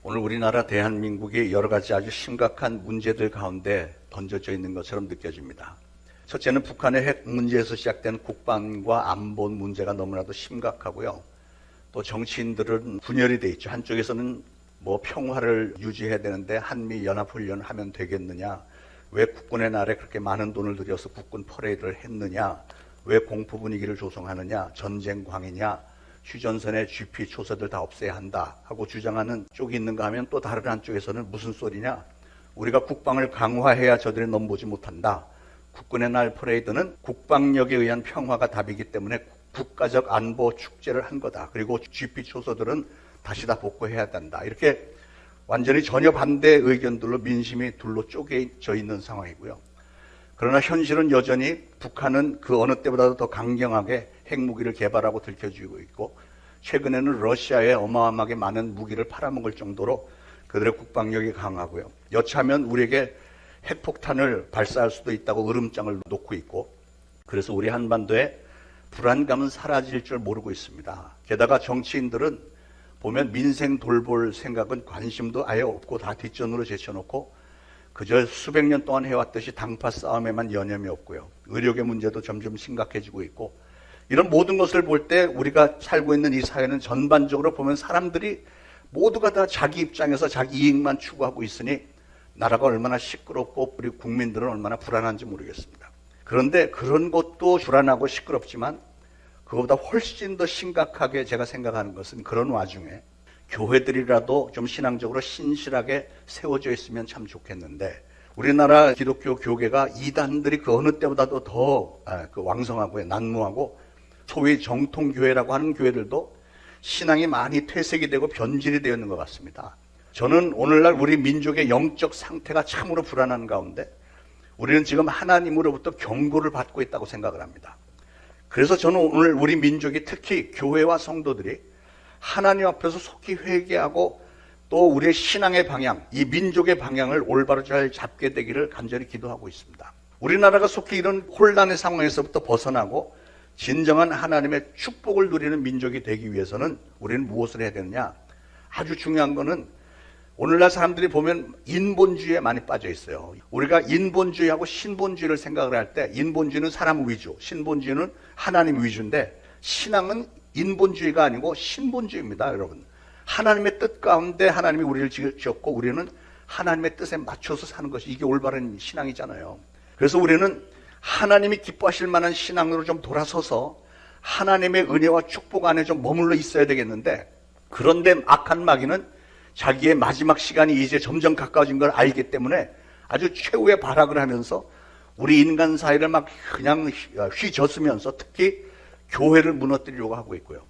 오늘 우리나라 대한민국이 여러 가지 아주 심각한 문제들 가운데 던져져 있는 것처럼 느껴집니다. 첫째는 북한의 핵 문제에서 시작된 국방과 안보 문제가 너무나도 심각하고요. 또 정치인들은 분열이 돼 있죠. 한쪽에서는 평화를 유지해야 되는데 한미 연합훈련을 하면 되겠느냐, 왜 국군의 날에 그렇게 많은 돈을 들여서 국군 퍼레이드를 했느냐, 왜 공포 분위기를 조성하느냐, 전쟁광이냐, 휴전선의 GP 초소들 다 없애야 한다 하고 주장하는 쪽이 있는가 하면, 또 다른 한쪽에서는 무슨 소리냐, 우리가 국방을 강화해야 저들이 넘보지 못한다, 국군의 날 퍼레이드는 국방력에 의한 평화가 답이기 때문에 국가적 안보 축제를 한 거다, 그리고 GP 초소들은 다시 다 복구해야 된다, 이렇게 완전히 전혀 반대 의견들로 민심이 둘로 쪼개져 있는 상황이고요. 그러나 현실은 여전히 북한은 그 어느 때보다도 더 강경하게 핵무기를 개발하고 들켜쥐고 있고, 최근에는 러시아에 어마어마하게 많은 무기를 팔아먹을 정도로 그들의 국방력이 강하고요. 여차하면 우리에게 핵폭탄을 발사할 수도 있다고 으름장을 놓고 있고, 그래서 우리 한반도에 불안감은 사라질 줄 모르고 있습니다. 게다가 정치인들은 보면 민생 돌볼 생각은 관심도 아예 없고 다 뒷전으로 제쳐놓고 그저 수백 년 동안 해왔듯이 당파 싸움에만 여념이 없고요. 의료계 문제도 점점 심각해지고 있고, 이런 모든 것을 볼 때 우리가 살고 있는 이 사회는 전반적으로 보면 사람들이 모두가 다 자기 입장에서 자기 이익만 추구하고 있으니 나라가 얼마나 시끄럽고 우리 국민들은 얼마나 불안한지 모르겠습니다. 그런데 그런 것도 불안하고 시끄럽지만 그것보다 훨씬 더 심각하게 제가 생각하는 것은, 그런 와중에 교회들이라도 좀 신앙적으로 신실하게 세워져 있으면 참 좋겠는데, 우리나라 기독교 교계가 이단들이 그 어느 때보다도 더 왕성하고 난무하고, 소위 정통교회라고 하는 교회들도 신앙이 많이 퇴색이 되고 변질이 되어 있는 것 같습니다. 저는 오늘날 우리 민족의 영적 상태가 참으로 불안한 가운데 우리는 지금 하나님으로부터 경고를 받고 있다고 생각을 합니다. 그래서 저는 오늘 우리 민족이, 특히 교회와 성도들이 하나님 앞에서 속히 회개하고 또 우리의 신앙의 방향, 이 민족의 방향을 올바로 잘 잡게 되기를 간절히 기도하고 있습니다. 우리나라가 속히 이런 혼란의 상황에서부터 벗어나고 진정한 하나님의 축복을 누리는 민족이 되기 위해서는 우리는 무엇을 해야 되느냐? 아주 중요한 거는, 오늘날 사람들이 보면 인본주의에 많이 빠져 있어요. 우리가 인본주의하고 신본주의를 생각을 할 때, 인본주의는 사람 위주, 신본주의는 하나님 위주인데, 신앙은 인본주의가 아니고 신본주의입니다, 여러분. 하나님의 뜻 가운데 하나님이 우리를 지었고 우리는 하나님의 뜻에 맞춰서 사는 것이, 이게 올바른 신앙이잖아요. 그래서 우리는 하나님이 기뻐하실 만한 신앙으로 좀 돌아서서 하나님의 은혜와 축복 안에 좀 머물러 있어야 되겠는데, 그런데 악한 마귀는 자기의 마지막 시간이 이제 점점 가까워진 걸 알기 때문에 아주 최후의 발악을 하면서 우리 인간 사회를 막 그냥 휘젓으면서 특히 교회를 무너뜨리려고 하고 있고요.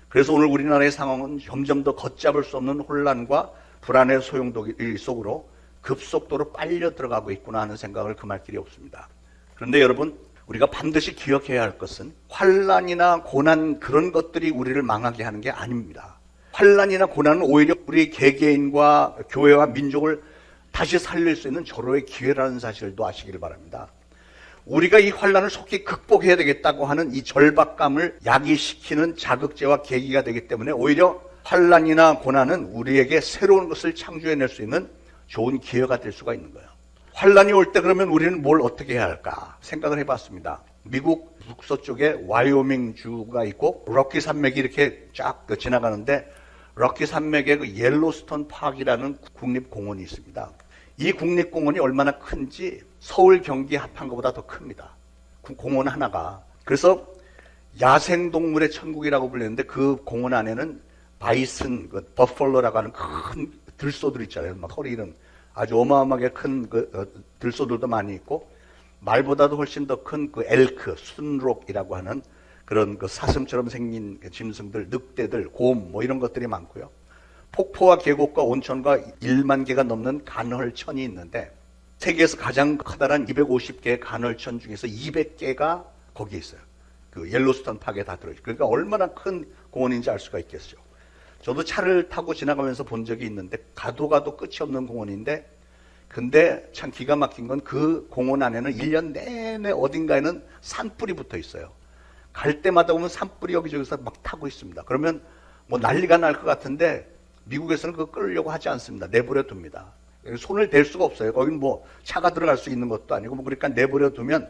그래서 오늘 우리나라의 상황은 점점 더 걷잡을 수 없는 혼란과 불안의 소용돌이 속으로 급속도로 빨려 들어가고 있구나 하는 생각을 금할 길이 없습니다. 그런데 여러분, 우리가 반드시 기억해야 할 것은 환란이나 고난, 그런 것들이 우리를 망하게 하는 게 아닙니다. 환란이나 고난은 오히려 우리 개개인과 교회와 민족을 다시 살릴 수 있는 절호의 기회라는 사실도 아시기를 바랍니다. 우리가 이 환란을 속히 극복해야 되겠다고 하는 이 절박감을 야기시키는 자극제와 계기가 되기 때문에 오히려 환란이나 고난은 우리에게 새로운 것을 창조해낼 수 있는 좋은 기회가 될 수가 있는 거예요. 환란이 올 때 그러면 우리는 뭘 어떻게 해야 할까 생각을 해봤습니다. 미국 북서쪽에 와이오밍 주가 있고 럭키 산맥이 이렇게 쫙 지나가는데, 럭키 산맥에 그 옐로스톤 파크라는 국립공원이 있습니다. 이 국립공원이 얼마나 큰지 서울 경기 합한 것보다 더 큽니다. 공원 하나가. 그래서 야생동물의 천국이라고 불리는데, 그 공원 안에는 바이슨, 버펄러라고 하는 큰 들소들 있잖아요. 막 허리 이런 아주 어마어마하게 큰 들소들도 많이 있고, 말보다도 훨씬 더 큰 그 엘크, 순록이라고 하는 그런 사슴처럼 생긴 짐승들, 늑대들, 곰 이런 것들이 많고요. 폭포와 계곡과 온천과 1만 개가 넘는 간헐천이 있는데, 세계에서 가장 커다란 250개의 간헐천 중에서 200개가 거기에 있어요. 그 옐로스톤 파크에 다 들어있어요. 그러니까 얼마나 큰 공원인지 알 수가 있겠죠. 저도 차를 타고 지나가면서 본 적이 있는데, 가도 끝이 없는 공원인데, 근데 참 기가 막힌 건 그 공원 안에는 1년 내내 어딘가에는 산불이 붙어 있어요. 갈 때마다 보면 산불이 여기저기서 막 타고 있습니다. 그러면 난리가 날 것 같은데 미국에서는 그거 끌려고 하지 않습니다. 내버려 둡니다. 손을 댈 수가 없어요. 거긴 뭐 차가 들어갈 수 있는 것도 아니고, 뭐 그러니까 내버려 두면,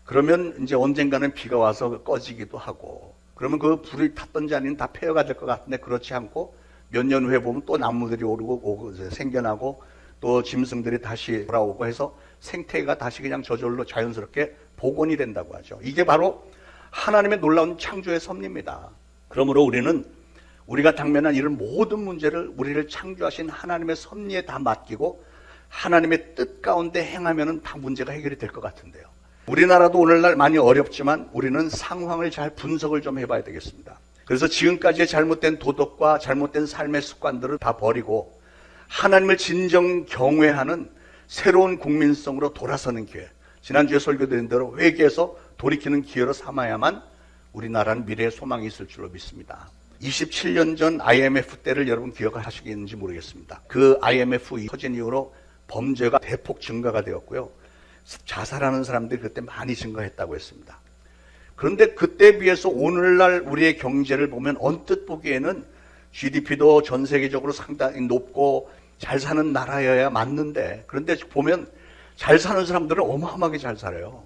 그러면 이제 언젠가는 비가 와서 꺼지기도 하고, 그러면 그 불이 탔던지 아니면 다 폐허가 될 것 같은데 그렇지 않고 몇 년 후에 보면 또 나무들이 오고 생겨나고 또 짐승들이 다시 돌아오고 해서 생태계가 다시 그냥 저절로 자연스럽게 복원이 된다고 하죠. 이게 바로 하나님의 놀라운 창조의 섭리입니다. 그러므로 우리는 우리가 당면한 이런 모든 문제를 우리를 창조하신 하나님의 섭리에 다 맡기고 하나님의 뜻 가운데 행하면은 다 문제가 해결이 될 것 같은데요. 우리나라도 오늘날 많이 어렵지만 우리는 상황을 잘 분석을 좀 해봐야 되겠습니다. 그래서 지금까지의 잘못된 도덕과 잘못된 삶의 습관들을 다 버리고 하나님을 진정 경외하는 새로운 국민성으로 돌아서는 기회, 지난주에 설교드린 대로 회개해서 돌이키는 기회로 삼아야만 우리나라는 미래의 소망이 있을 줄로 믿습니다. 27년 전 IMF 때를 여러분 기억하시겠는지 모르겠습니다. 그 IMF 터진 이후로 범죄가 대폭 증가가 되었고요. 자살하는 사람들이 그때 많이 증가했다고 했습니다. 그런데 그때에 비해서 오늘날 우리의 경제를 보면 언뜻 보기에는 GDP도 전 세계적으로 상당히 높고 잘 사는 나라여야 맞는데, 그런데 보면 잘 사는 사람들은 어마어마하게 잘 살아요.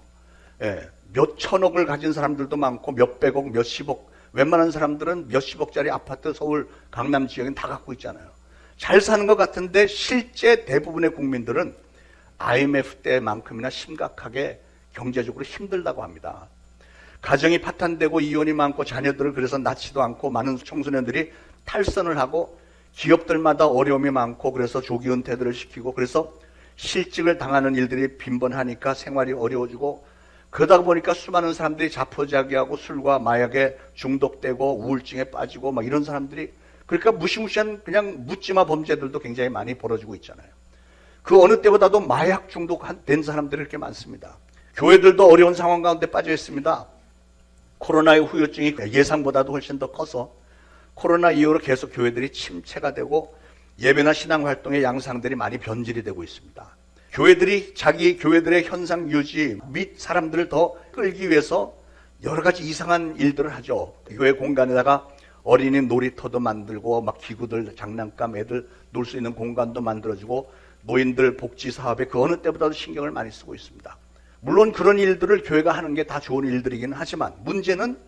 예, 몇 천억을 가진 사람들도 많고 몇백억, 몇십억, 웬만한 사람들은 몇십억짜리 아파트 서울 강남 지역엔 다 갖고 있잖아요. 잘 사는 것 같은데 실제 대부분의 국민들은 IMF 때만큼이나 심각하게 경제적으로 힘들다고 합니다. 가정이 파탄되고 이혼이 많고 자녀들을 그래서 낳지도 않고 많은 청소년들이 탈선을 하고 기업들마다 어려움이 많고 그래서 조기 은퇴들을 시키고 그래서 실직을 당하는 일들이 빈번하니까 생활이 어려워지고 그러다 보니까 수많은 사람들이 자포자기하고 술과 마약에 중독되고 우울증에 빠지고 막 이런 사람들이, 그러니까 무시무시한 그냥 묻지마 범죄들도 굉장히 많이 벌어지고 있잖아요. 그 어느 때보다도 마약 중독된 사람들이 이렇게 많습니다. 교회들도 어려운 상황 가운데 빠져 있습니다. 코로나의 후유증이 예상보다도 훨씬 더 커서 코로나 이후로 계속 교회들이 침체가 되고 예배나 신앙활동의 양상들이 많이 변질이 되고 있습니다. 교회들이 자기 교회들의 현상 유지 및 사람들을 더 끌기 위해서 여러 가지 이상한 일들을 하죠. 교회 공간에다가 어린이 놀이터도 만들고 막 기구들, 장난감, 애들 놀 수 있는 공간도 만들어주고 노인들 복지 사업에 그 어느 때보다도 신경을 많이 쓰고 있습니다. 물론 그런 일들을 교회가 하는 게 다 좋은 일들이긴 하지만 문제는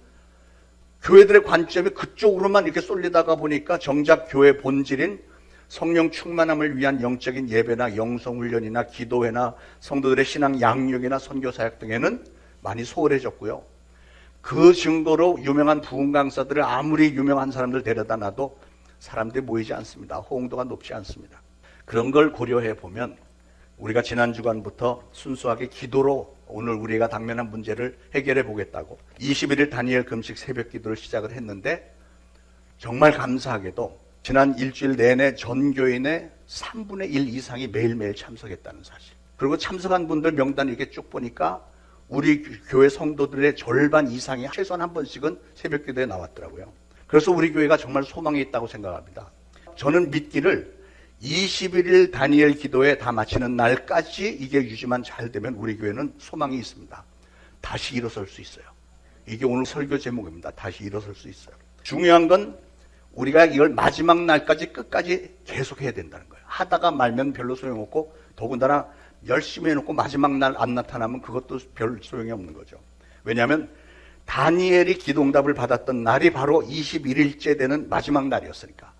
교회들의 관점이 그쪽으로만 이렇게 쏠리다가 보니까 정작 교회 본질인 성령 충만함을 위한 영적인 예배나 영성훈련이나 기도회나 성도들의 신앙 양육이나 선교사역 등에는 많이 소홀해졌고요. 그 증거로 유명한 부흥 강사들을 아무리 유명한 사람들 데려다 놔도 사람들이 모이지 않습니다. 호응도가 높지 않습니다. 그런 걸 고려해 보면 우리가 지난 주간부터 순수하게 기도로 오늘 우리가 당면한 문제를 해결해 보겠다고 21일 다니엘 금식 새벽 기도를 시작을 했는데, 정말 감사하게도 지난 일주일 내내 전 교인의 3분의 1 이상이 매일매일 참석했다는 사실. 그리고 참석한 분들 명단 이렇게 쭉 보니까 우리 교회 성도들의 절반 이상이 최소한 한 번씩은 새벽 기도에 나왔더라고요. 그래서 우리 교회가 정말 소망이 있다고 생각합니다. 저는 믿기를 21일 다니엘 기도회 다 마치는 날까지 이게 유지만 잘 되면 우리 교회는 소망이 있습니다. 다시 일어설 수 있어요. 이게 오늘 설교 제목입니다. 다시 일어설 수 있어요. 중요한 건 우리가 이걸 마지막 날까지 끝까지 계속해야 된다는 거예요. 하다가 말면 별로 소용없고 더군다나 열심히 해놓고 마지막 날 안 나타나면 그것도 별 소용이 없는 거죠. 왜냐하면 다니엘이 기도응답을 받았던 날이 바로 21일째 되는 마지막 날이었으니까.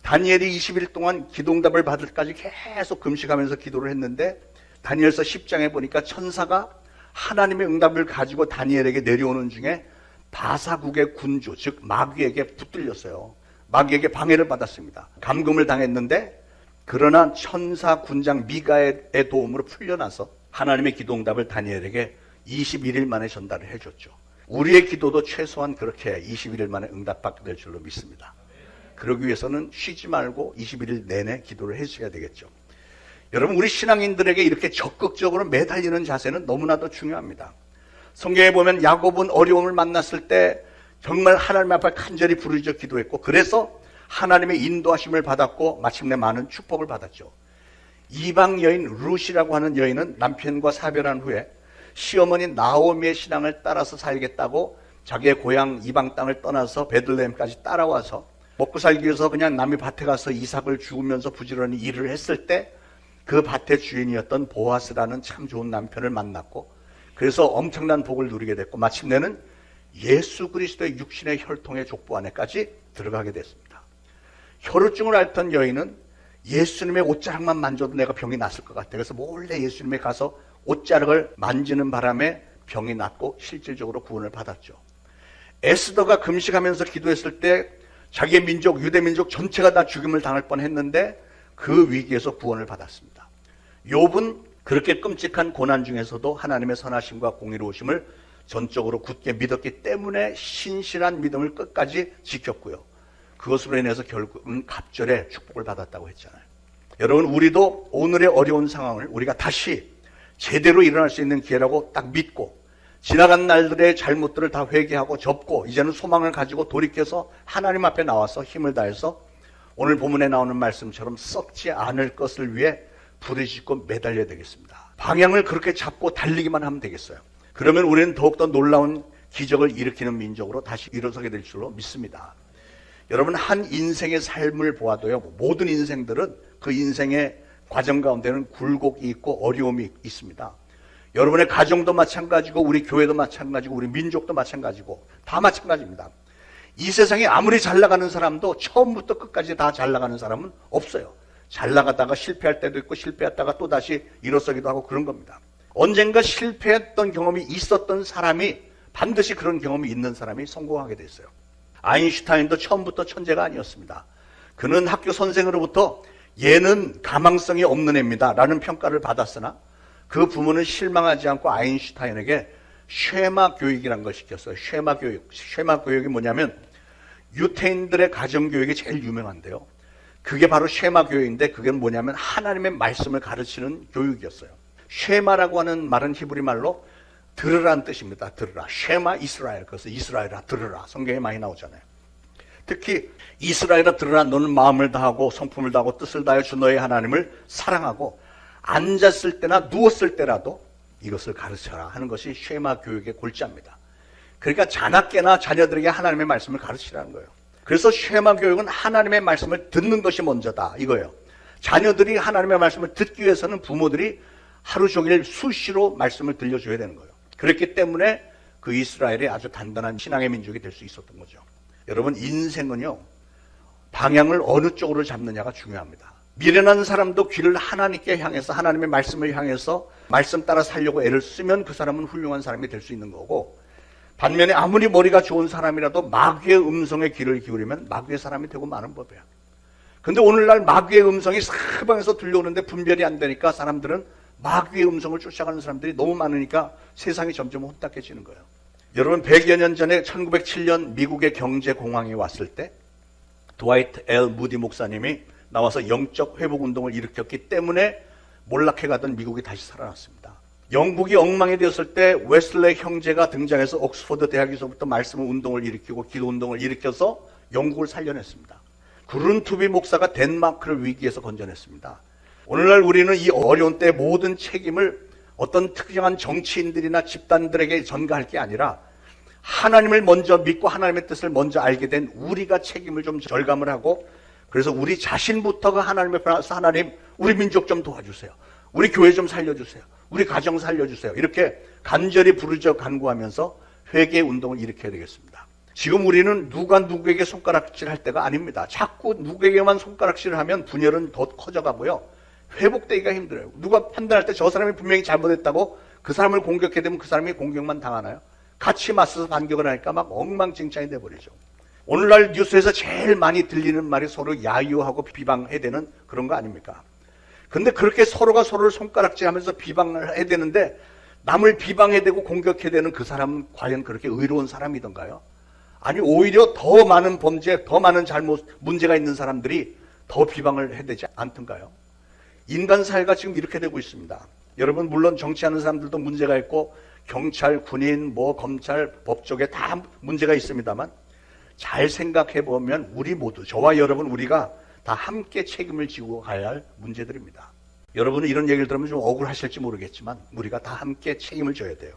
다니엘이 20일 동안 기도응답을 받을 때까지 계속 금식하면서 기도를 했는데 다니엘서 10장에 보니까 천사가 하나님의 응답을 가지고 다니엘에게 내려오는 중에 바사국의 군주 즉 마귀에게 붙들렸어요. 마귀에게 방해를 받았습니다. 감금을 당했는데 그러나 천사 군장 미가엘의 도움으로 풀려나서 하나님의 기도응답을 다니엘에게 21일 만에 전달을 해줬죠. 우리의 기도도 최소한 그렇게 21일 만에 응답받게 될 줄로 믿습니다. 그러기 위해서는 쉬지 말고 21일 내내 기도를 해주셔야 되겠죠. 여러분, 우리 신앙인들에게 이렇게 적극적으로 매달리는 자세는 너무나도 중요합니다. 성경에 보면 야곱은 어려움을 만났을 때 정말 하나님 앞에 간절히 부르짖어 기도했고 그래서 하나님의 인도하심을 받았고 마침내 많은 축복을 받았죠. 이방 여인 룻이라고 하는 여인은 남편과 사별한 후에 시어머니 나오미의 신앙을 따라서 살겠다고 자기의 고향 이방 땅을 떠나서 베들레헴까지 따라와서 먹고 살기 위해서 그냥 남의 밭에 가서 이삭을 주우면서 부지런히 일을 했을 때 그 밭의 주인이었던 보아스라는 참 좋은 남편을 만났고, 그래서 엄청난 복을 누리게 됐고, 마침내는 예수 그리스도의 육신의 혈통의 족보 안에까지 들어가게 됐습니다. 혈우증을 앓던 여인은 예수님의 옷자락만 만져도 내가 병이 났을 것 같아. 그래서 몰래 예수님에 가서 옷자락을 만지는 바람에 병이 낫고 실질적으로 구원을 받았죠. 에스더가 금식하면서 기도했을 때 자기의 민족, 유대민족 전체가 다 죽임을 당할 뻔했는데 그 위기에서 구원을 받았습니다. 욥은 그렇게 끔찍한 고난 중에서도 하나님의 선하심과 공의로우심을 전적으로 굳게 믿었기 때문에 신실한 믿음을 끝까지 지켰고요. 그것으로 인해서 결국은 갑절의 축복을 받았다고 했잖아요. 여러분, 우리도 오늘의 어려운 상황을 우리가 다시 제대로 일어날 수 있는 기회라고 딱 믿고, 지나간 날들의 잘못들을 다 회개하고 접고 이제는 소망을 가지고 돌이켜서 하나님 앞에 나와서 힘을 다해서 오늘 본문에 나오는 말씀처럼 썩지 않을 것을 위해 부르짖고 매달려야 되겠습니다. 방향을 그렇게 잡고 달리기만 하면 되겠어요. 그러면 우리는 더욱더 놀라운 기적을 일으키는 민족으로 다시 일어서게 될 줄로 믿습니다. 여러분, 한 인생의 삶을 보아도요, 모든 인생들은 그 인생의 과정 가운데는 굴곡이 있고 어려움이 있습니다. 여러분의 가정도 마찬가지고 우리 교회도 마찬가지고 우리 민족도 마찬가지고 다 마찬가지입니다. 이 세상에 아무리 잘 나가는 사람도 처음부터 끝까지 다 잘 나가는 사람은 없어요. 잘 나가다가 실패할 때도 있고 실패했다가 또 다시 일어서기도 하고 그런 겁니다. 언젠가 실패했던 경험이 있었던 사람이, 반드시 그런 경험이 있는 사람이 성공하게 됐어요. 아인슈타인도 처음부터 천재가 아니었습니다. 그는 학교 선생으로부터 얘는 가망성이 없는 애입니다 라는 평가를 받았으나 그 부모는 실망하지 않고 아인슈타인에게 쉐마 교육이라는 걸 시켰어요. 쉐마 교육. 쉐마 교육이 뭐냐면 유태인들의 가정교육이 제일 유명한데요. 그게 바로 쉐마 교육인데, 그게 뭐냐면 하나님의 말씀을 가르치는 교육이었어요. 쉐마라고 하는 말은 히브리 말로 들으라는 뜻입니다. 들으라. 쉐마 이스라엘. 그래서 이스라엘아 들으라. 성경에 많이 나오잖아요. 특히 이스라엘아 들으라. 너는 마음을 다하고 성품을 다하고 뜻을 다하여 주 너의 하나님을 사랑하고 앉았을 때나 누웠을 때라도 이것을 가르쳐라 하는 것이 쉐마 교육의 골자입니다. 그러니까 자나깨나 자녀들에게 하나님의 말씀을 가르치라는 거예요. 그래서 쉐마 교육은 하나님의 말씀을 듣는 것이 먼저다 이거예요. 자녀들이 하나님의 말씀을 듣기 위해서는 부모들이 하루 종일 수시로 말씀을 들려줘야 되는 거예요. 그렇기 때문에 그 이스라엘이 아주 단단한 신앙의 민족이 될 수 있었던 거죠. 여러분, 인생은요, 방향을 어느 쪽으로 잡느냐가 중요합니다. 미련한 사람도 귀를 하나님께 향해서, 하나님의 말씀을 향해서 말씀 따라 살려고 애를 쓰면 그 사람은 훌륭한 사람이 될 수 있는 거고, 반면에 아무리 머리가 좋은 사람이라도 마귀의 음성에 귀를 기울이면 마귀의 사람이 되고 마는 법이야. 근데 오늘날 마귀의 음성이 사방에서 들려오는데 분별이 안 되니까 사람들은 마귀의 음성을 쫓아가는 사람들이 너무 많으니까 세상이 점점 혼탁해지는 거예요. 여러분, 100여 년 전에 1907년 미국의 경제공황이 왔을 때 드와이트 L. 무디 목사님이 나와서 영적 회복운동을 일으켰기 때문에 몰락해가던 미국이 다시 살아났습니다. 영국이 엉망이 되었을 때 웨슬레 형제가 등장해서 옥스퍼드 대학에서부터 말씀 운동을 일으키고 기도 운동을 일으켜서 영국을 살려냈습니다. 그룬투비 목사가 덴마크를 위기에서 건져냈습니다. 오늘날 우리는 이 어려운 때 모든 책임을 어떤 특정한 정치인들이나 집단들에게 전가할 게 아니라 하나님을 먼저 믿고 하나님의 뜻을 먼저 알게 된 우리가 책임을 좀 절감을 하고, 그래서 우리 자신부터가 하나님의 앞에서 하나님, 우리 민족 좀 도와주세요. 우리 교회 좀 살려주세요. 우리 가정 살려주세요. 이렇게 간절히 부르짖어 간구하면서 회개 운동을 일으켜야 되겠습니다. 지금 우리는 누가 누구에게 손가락질 할 때가 아닙니다. 자꾸 누구에게만 손가락질을 하면 분열은 더 커져가고요. 회복되기가 힘들어요. 누가 판단할 때 저 사람이 분명히 잘못했다고 그 사람을 공격해야 되면 그 사람이 공격만 당하나요? 같이 맞서서 반격을 하니까 막 엉망진창이 돼버리죠. 오늘날 뉴스에서 제일 많이 들리는 말이 서로 야유하고 비방해야 되는 그런 거 아닙니까? 근데 그렇게 서로가 서로를 손가락질하면서 비방을 해야 되는데 남을 비방해야 되고 공격해야 되는 그 사람은 과연 그렇게 의로운 사람이던가요? 아니, 오히려 더 많은 범죄, 더 많은 잘못, 문제가 있는 사람들이 더 비방을 해야 되지 않던가요? 인간 사회가 지금 이렇게 되고 있습니다. 여러분, 물론 정치하는 사람들도 문제가 있고 경찰, 군인, 검찰, 법조계 다 문제가 있습니다만 잘 생각해 보면 우리 모두, 저와 여러분, 우리가 다 함께 책임을 지고 가야 할 문제들입니다. 여러분은 이런 얘기를 들으면 좀 억울하실지 모르겠지만 우리가 다 함께 책임을 져야 돼요.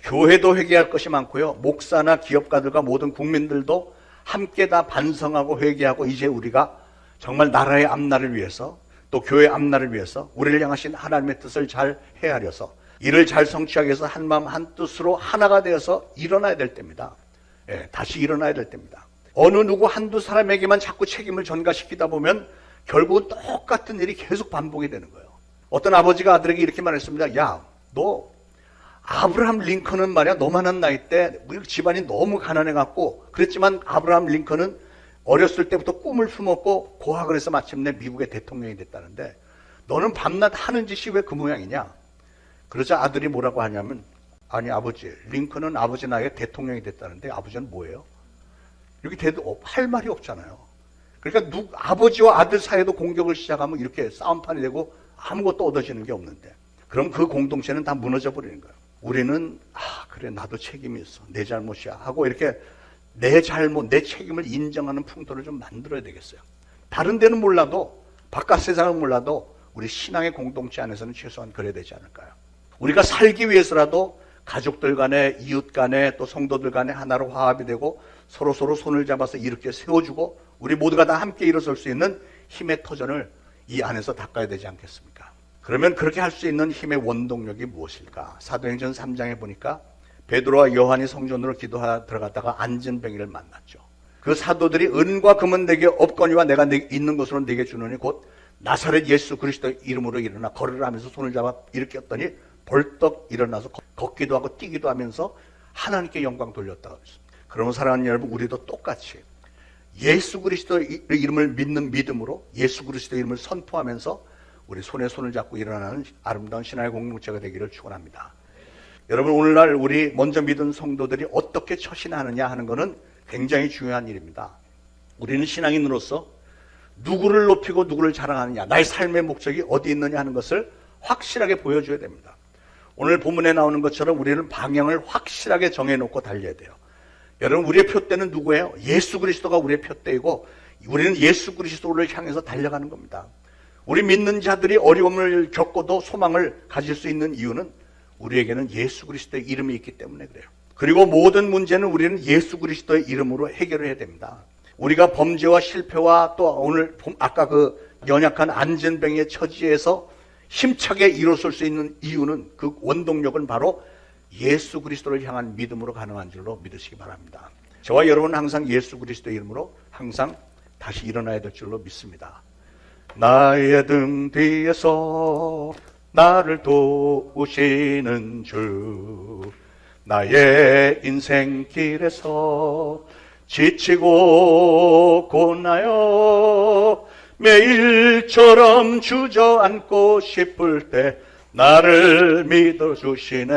교회도 회개할 것이 많고요. 목사나 기업가들과 모든 국민들도 함께 다 반성하고 회개하고 이제 우리가 정말 나라의 앞날을 위해서 또 교회의 앞날을 위해서 우리를 향하신 하나님의 뜻을 잘 헤아려서 이를 잘 성취하기 위해서 한마음 한뜻으로 하나가 되어서 일어나야 될 때입니다. 예, 다시 일어나야 될 때입니다. 어느 누구 한두 사람에게만 자꾸 책임을 전가시키다 보면 결국은 똑같은 일이 계속 반복이 되는 거예요. 어떤 아버지가 아들에게 이렇게 말했습니다. 야, 너 아브라함 링컨은 말이야 너만한 나이 때 집안이 너무 가난해갖고 그랬지만 아브라함 링컨은 어렸을 때부터 꿈을 품었고 고학을 해서 마침내 미국의 대통령이 됐다는데 너는 밤낮 하는 짓이 왜 그 모양이냐? 그러자 아들이 뭐라고 하냐면 아니 아버지 링컨은 아버지 나이에 대통령이 됐다는데 아버지는 뭐예요? 이렇게 돼도 할 말이 없잖아요. 그러니까 아버지와 아들 사이에도 공격을 시작하면 이렇게 싸움판이 되고 아무것도 얻어지는 게 없는데 그럼 그 공동체는 다 무너져 버리는 거예요. 우리는 그래 나도 책임이 있어 내 잘못이야 하고 이렇게 내 잘못 내 책임을 인정하는 풍토를 좀 만들어야 되겠어요. 다른 데는 몰라도 바깥 세상은 몰라도 우리 신앙의 공동체 안에서는 최소한 그래야 되지 않을까요? 우리가 살기 위해서라도 가족들 간에 이웃 간에 또 성도들 간에 하나로 화합이 되고 서로 손을 잡아서 이렇게 세워주고 우리 모두가 다 함께 일어설 수 있는 힘의 터전을 이 안에서 닦아야 되지 않겠습니까? 그러면 그렇게 할 수 있는 힘의 원동력이 무엇일까? 사도행전 3장에 보니까 베드로와 요한이 성전으로 기도하러 들어갔다가 안전뱅이를 만났죠. 그 사도들이 은과 금은 내게 없거니와 내가 있는 것으로 내게 주노니 곧 나사렛 예수 그리스도의 이름으로 일어나 걸으라 하면서 손을 잡아 일으켰더니 벌떡 일어나서 걷기도 하고 뛰기도 하면서 하나님께 영광 돌렸다고 했습니다. 그러면 사랑하는 여러분 우리도 똑같이 예수 그리스도의 이름을 믿는 믿음으로 예수 그리스도의 이름을 선포하면서 우리 손에 손을 잡고 일어나는 아름다운 신앙의 공동체가 되기를 축원합니다. 여러분 오늘날 우리 먼저 믿은 성도들이 어떻게 처신하느냐 하는 것은 굉장히 중요한 일입니다. 우리는 신앙인으로서 누구를 높이고 누구를 자랑하느냐 나의 삶의 목적이 어디 있느냐 하는 것을 확실하게 보여줘야 됩니다. 오늘 본문에 나오는 것처럼 우리는 방향을 확실하게 정해놓고 달려야 돼요. 여러분 우리의 표대는 누구예요? 예수 그리스도가 우리의 표대이고 우리는 예수 그리스도를 향해서 달려가는 겁니다. 우리 믿는 자들이 어려움을 겪고도 소망을 가질 수 있는 이유는 우리에게는 예수 그리스도의 이름이 있기 때문에 그래요. 그리고 모든 문제는 우리는 예수 그리스도의 이름으로 해결을 해야 됩니다. 우리가 범죄와 실패와 또 오늘 아까 그 연약한 안전병의 처지에서 힘차게 일어설 수 있는 이유는 그 원동력은 바로 예수 그리스도를 향한 믿음으로 가능한 줄로 믿으시기 바랍니다. 저와 여러분은 항상 예수 그리스도의 이름으로 항상 다시 일어나야 될 줄로 믿습니다. 나의 등 뒤에서 나를 도우시는 주 나의 인생길에서 지치고 고나요 매일처럼 주저앉고 싶을 때 나를 믿어주시네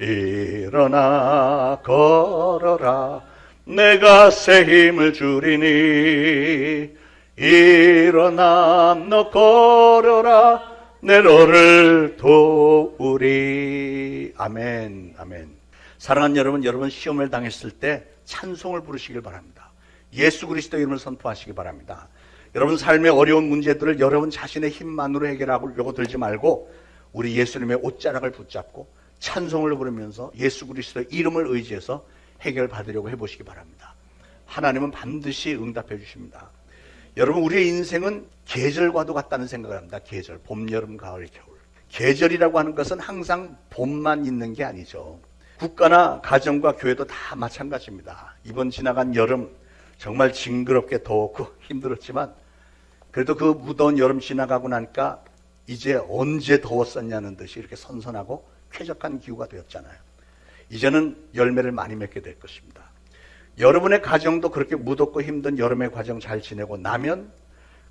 일어나 걸어라 내가 새 힘을 주리니 일어나 너 걸어라 내 너를 도우리 아멘 아멘. 사랑하는 여러분 시험을 당했을 때 찬송을 부르시길 바랍니다. 예수 그리스도의 이름을 선포하시기 바랍니다. 여러분 삶의 어려운 문제들을 여러분 자신의 힘만으로 해결하려고 들지 말고 우리 예수님의 옷자락을 붙잡고 찬송을 부르면서 예수 그리스도의 이름을 의지해서 해결받으려고 해보시기 바랍니다. 하나님은 반드시 응답해 주십니다. 여러분 우리의 인생은 계절과도 같다는 생각을 합니다. 계절, 봄, 여름, 가을, 겨울. 계절이라고 하는 것은 항상 봄만 있는 게 아니죠. 국가나 가정과 교회도 다 마찬가지입니다. 이번 지나간 여름 정말 징그럽게 더웠고 힘들었지만 그래도 그 무더운 여름 지나가고 나니까 이제 언제 더웠었냐는 듯이 이렇게 선선하고 쾌적한 기후가 되었잖아요. 이제는 열매를 많이 맺게 될 것입니다. 여러분의 가정도 그렇게 무덥고 힘든 여름의 과정 잘 지내고 나면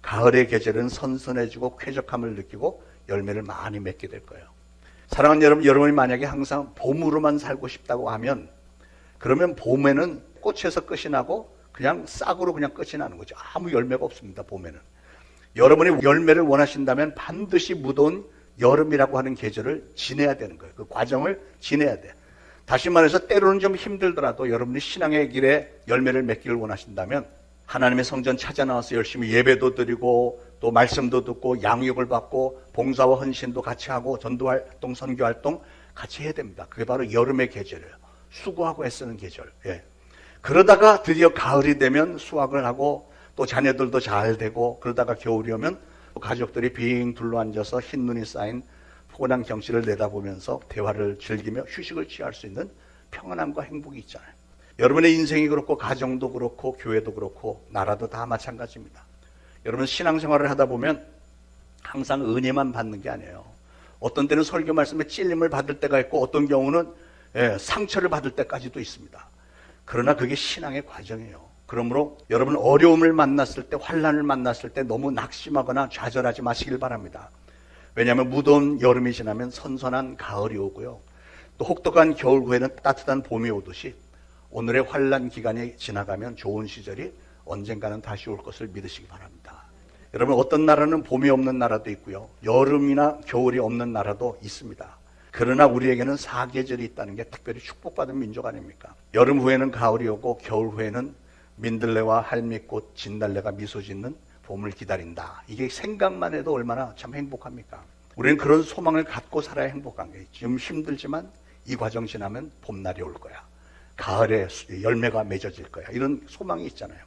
가을의 계절은 선선해지고 쾌적함을 느끼고 열매를 많이 맺게 될 거예요. 사랑하는 여러분, 여러분이 만약에 항상 봄으로만 살고 싶다고 하면 그러면 봄에는 꽃에서 끝이 나고 그냥 싹으로 그냥 끝이 나는 거죠. 아무 열매가 없습니다. 봄에는. 여러분이 열매를 원하신다면 반드시 무더운 여름이라고 하는 계절을 지내야 되는 거예요. 그 과정을 지내야 돼. 다시 말해서 때로는 좀 힘들더라도 여러분이 신앙의 길에 열매를 맺기를 원하신다면 하나님의 성전 찾아 나와서 열심히 예배도 드리고 또 말씀도 듣고 양육을 받고 봉사와 헌신도 같이 하고 전도활동, 선교활동 같이 해야 됩니다. 그게 바로 여름의 계절이에요. 수고하고 애쓰는 계절. 예. 그러다가 드디어 가을이 되면 수확을 하고 또 자녀들도 잘 되고, 그러다가 겨울이 오면 가족들이 빙 둘러앉아서 흰눈이 쌓인 포근한 경치를 내다보면서 대화를 즐기며 휴식을 취할 수 있는 평안함과 행복이 있잖아요. 여러분의 인생이 그렇고 가정도 그렇고 교회도 그렇고 나라도 다 마찬가지입니다. 여러분 신앙생활을 하다 보면 항상 은혜만 받는 게 아니에요. 어떤 때는 설교 말씀에 찔림을 받을 때가 있고 어떤 경우는 상처를 받을 때까지도 있습니다. 그러나 그게 신앙의 과정이에요. 그러므로 여러분 어려움을 만났을 때, 환난을 만났을 때 너무 낙심하거나 좌절하지 마시길 바랍니다. 왜냐하면 무더운 여름이 지나면 선선한 가을이 오고요. 또 혹독한 겨울 후에는 따뜻한 봄이 오듯이 오늘의 환난 기간이 지나가면 좋은 시절이 언젠가는 다시 올 것을 믿으시기 바랍니다. 여러분 어떤 나라는 봄이 없는 나라도 있고요. 여름이나 겨울이 없는 나라도 있습니다. 그러나 우리에게는 사계절이 있다는 게 특별히 축복받은 민족 아닙니까? 여름 후에는 가을이 오고 겨울 후에는 민들레와 할미꽃, 진달래가 미소 짓는 봄을 기다린다. 이게 생각만 해도 얼마나 참 행복합니까? 우리는 그런 소망을 갖고 살아야 행복한 게 지금 힘들지만 이 과정 지나면 봄날이 올 거야. 가을에 열매가 맺어질 거야. 이런 소망이 있잖아요.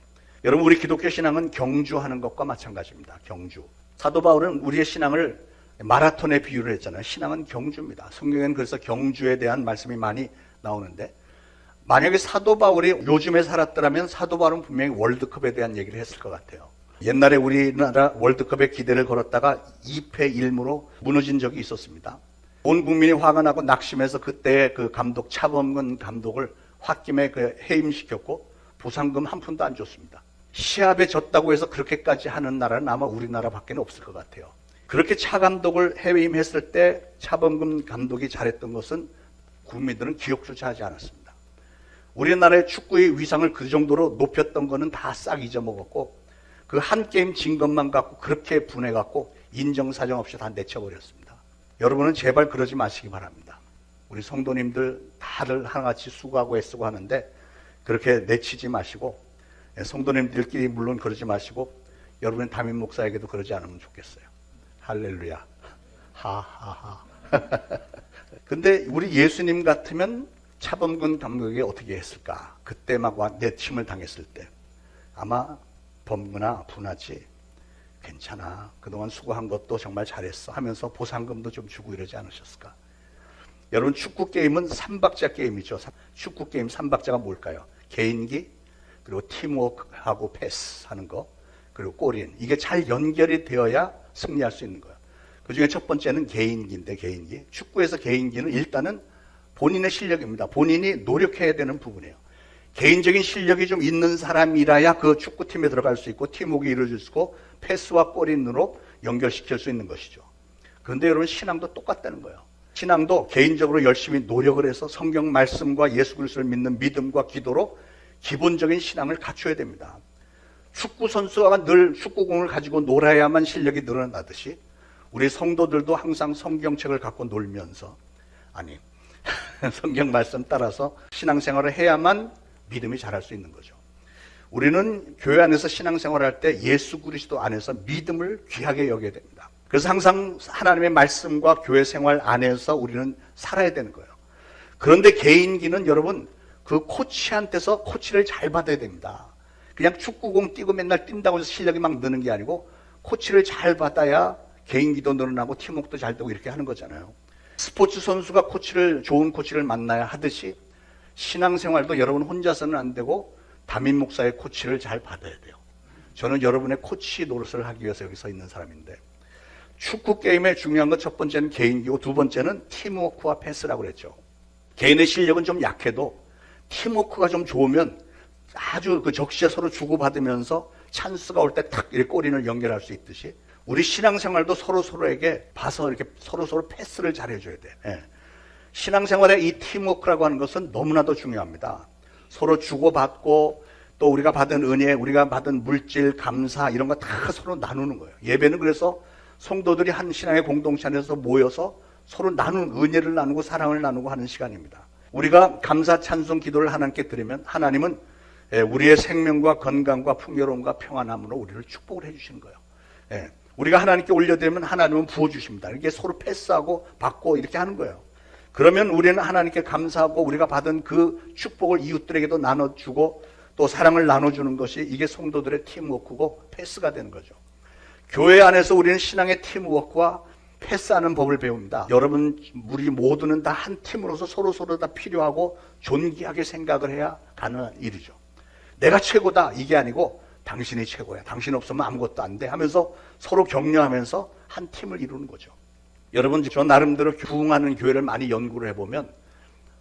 여러분 우리 기독교 신앙은 경주하는 것과 마찬가지입니다. 경주. 사도 바울은 우리의 신앙을 마라톤에 비유를 했잖아요. 신앙은 경주입니다. 성경에는 그래서 경주에 대한 말씀이 많이 나오는데, 만약에 사도 바울이 요즘에 살았더라면 사도 바울은 분명히 월드컵에 대한 얘기를 했을 것 같아요. 옛날에 우리나라 월드컵에 기대를 걸었다가 2패 1무로 무너진 적이 있었습니다. 온 국민이 화가 나고 낙심해서 그때 그 감독 차범근 감독을 홧김에 해임시켰고 부상금 한 푼도 안 줬습니다. 시합에 졌다고 해서 그렇게까지 하는 나라는 아마 우리나라밖에 없을 것 같아요. 그렇게 차 감독을 해임했을 때 차범근 감독이 잘했던 것은 국민들은 기억조차 하지 않았습니다. 우리나라의 축구의 위상을 그 정도로 높였던 거는 다 싹 잊어먹었고, 그 한 게임 진 것만 갖고 그렇게 분해갖고 인정사정 없이 다 내쳐버렸습니다. 여러분은 제발 그러지 마시기 바랍니다. 우리 성도님들 다들 하나같이 수고하고 애쓰고 하는데 그렇게 내치지 마시고, 성도님들끼리 물론 그러지 마시고 여러분 담임 목사에게도 그러지 않으면 좋겠어요. 할렐루야. 하하하. 근데 우리 예수님 같으면 차범근 감독에게 어떻게 했을까? 그때 막 내침을 당했을 때 아마 범근아 분하지, 괜찮아, 그동안 수고한 것도 정말 잘했어 하면서 보상금도 좀 주고 이러지 않으셨을까? 여러분 축구 게임은 3박자 게임이죠. 축구 게임 3박자가 뭘까요? 개인기, 그리고 팀워크하고 패스하는 거, 그리고 골인. 이게 잘 연결이 되어야 승리할 수 있는 거예요. 그 중에 첫 번째는 개인기인데, 개인기. 축구에서 개인기는 일단은 본인의 실력입니다. 본인이 노력해야 되는 부분이에요. 개인적인 실력이 좀 있는 사람이라야 그 축구팀에 들어갈 수 있고 팀워크가 이루어질 수 있고 패스와 골인으로 연결시킬 수 있는 것이죠. 그런데 여러분 신앙도 똑같다는 거예요. 신앙도 개인적으로 열심히 노력을 해서 성경 말씀과 예수 그리스도를 믿는 믿음과 기도로 기본적인 신앙을 갖춰야 됩니다. 축구 선수가 늘 축구공을 가지고 놀아야만 실력이 늘어나듯이 우리 성도들도 항상 성경책을 갖고 놀면서, 아니 성경 말씀 따라서 신앙생활을 해야만 믿음이 자랄 수 있는 거죠. 우리는 교회 안에서 신앙생활을 할 때 예수 그리스도 안에서 믿음을 귀하게 여겨야 됩니다. 그래서 항상 하나님의 말씀과 교회 생활 안에서 우리는 살아야 되는 거예요. 그런데 개인기는 여러분 그 코치한테서 코치를 잘 받아야 됩니다. 그냥 축구공 뛰고 맨날 뛴다고 해서 실력이 막 느는 게 아니고 코치를 잘 받아야 개인기도 늘어나고 팀워크도 잘 되고 이렇게 하는 거잖아요. 스포츠 선수가 좋은 코치를 만나야 하듯이 신앙생활도 여러분 혼자서는 안 되고 담임 목사의 코치를 잘 받아야 돼요. 저는 여러분의 코치 노릇을 하기 위해서 여기 서 있는 사람인데, 축구 게임의 중요한 건 첫 번째는 개인기고 두 번째는 팀워크와 패스라고 그랬죠. 개인의 실력은 좀 약해도 팀워크가 좀 좋으면 아주 그 적시에 서로 주고받으면서 찬스가 올 때 탁 이렇게 골인을 연결할 수 있듯이 우리 신앙생활도 서로에게 봐서 이렇게 서로 패스를 잘해줘야 돼. 예. 신앙생활의 이 팀워크라고 하는 것은 너무나도 중요합니다. 서로 주고받고 또 우리가 받은 은혜, 우리가 받은 물질, 감사 이런 거 다 서로 나누는 거예요. 예배는 그래서 성도들이 한 신앙의 공동체 안에서 모여서 서로 나누는, 은혜를 나누고 사랑을 나누고 하는 시간입니다. 우리가 감사 찬송 기도를 하나님께 드리면 하나님은 우리의 생명과 건강과 풍요로움과 평안함으로 우리를 축복을 해주시는 거예요. 우리가 하나님께 올려드리면 하나님은 부어주십니다. 이렇게 서로 패스하고 받고 이렇게 하는 거예요. 그러면 우리는 하나님께 감사하고 우리가 받은 그 축복을 이웃들에게도 나눠주고 또 사랑을 나눠주는 것이 이게 성도들의 팀워크고 패스가 되는 거죠. 교회 안에서 우리는 신앙의 팀워크와 패스하는 법을 배웁니다. 여러분, 우리 모두는 다 한 팀으로서 서로 다 필요하고 존귀하게 생각을 해야 가능한 일이죠. 내가 최고다 이게 아니고 당신이 최고야. 당신 없으면 아무것도 안 돼 하면서 서로 격려하면서 한 팀을 이루는 거죠. 여러분, 저 나름대로 부흥하는 교회를 많이 연구를 해보면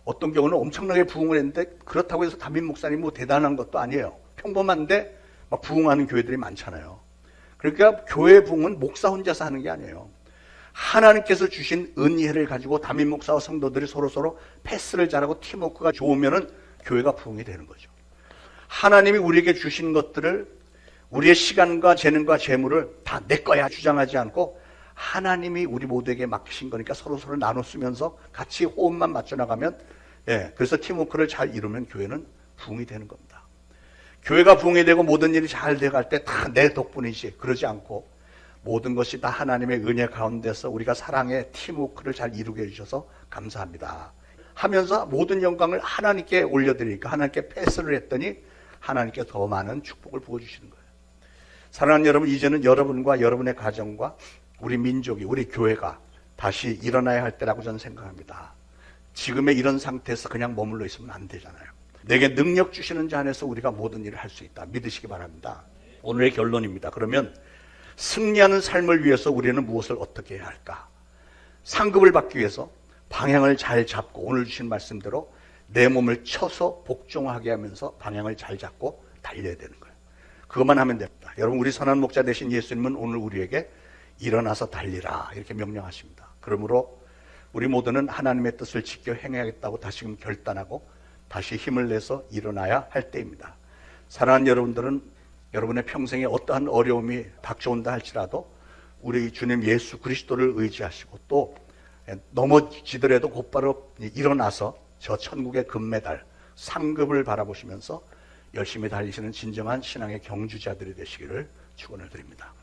어떤 경우는 엄청나게 부흥을 했는데 그렇다고 해서 담임 목사님 뭐 대단한 것도 아니에요. 평범한데 막 부흥하는 교회들이 많잖아요. 그러니까 교회 부흥은 목사 혼자서 하는 게 아니에요. 하나님께서 주신 은혜를 가지고 담임 목사와 성도들이 서로 패스를 잘하고 팀워크가 좋으면은 교회가 부흥이 되는 거죠. 하나님이 우리에게 주신 것들을 우리의 시간과 재능과 재물을 다 내 거야 주장하지 않고 하나님이 우리 모두에게 맡기신 거니까 서로 나눠 쓰면서 같이 호흡만 맞춰 나가면 그래서 팀워크를 잘 이루면 교회는 부흥이 되는 겁니다. 교회가 부흥이 되고 모든 일이 잘 돼갈 때 다 내 덕분이지 그러지 않고 모든 것이 다 하나님의 은혜 가운데서 우리가 사랑의 팀워크를 잘 이루게 해주셔서 감사합니다 하면서 모든 영광을 하나님께 올려드리니까 하나님께 패스를 했더니 하나님께 더 많은 축복을 부어주시는 거예요. 사랑하는 여러분, 이제는 여러분과 여러분의 가정과 우리 민족이, 우리 교회가 다시 일어나야 할 때라고 저는 생각합니다. 지금의 이런 상태에서 그냥 머물러 있으면 안 되잖아요. 내게 능력 주시는 자 안에서 우리가 모든 일을 할 수 있다. 믿으시기 바랍니다. 오늘의 결론입니다. 그러면 승리하는 삶을 위해서 우리는 무엇을 어떻게 해야 할까? 상급을 받기 위해서 방향을 잘 잡고 오늘 주신 말씀대로 내 몸을 쳐서 복종하게 하면서 방향을 잘 잡고 달려야 되는 거예요. 그것만 하면 됩니다. 여러분, 우리 선한 목자 되신 예수님은 오늘 우리에게 일어나서 달리라 이렇게 명령하십니다. 그러므로 우리 모두는 하나님의 뜻을 지켜 행해야겠다고 다시금 결단하고 다시 힘을 내서 일어나야 할 때입니다. 사랑하는 여러분들은 여러분의 평생에 어떠한 어려움이 닥쳐온다 할지라도 우리 주님 예수 그리스도를 의지하시고 또 넘어지더라도 곧바로 일어나서 저 천국의 금메달 상급을 바라보시면서 열심히 달리시는 진정한 신앙의 경주자들이 되시기를 축원을 드립니다.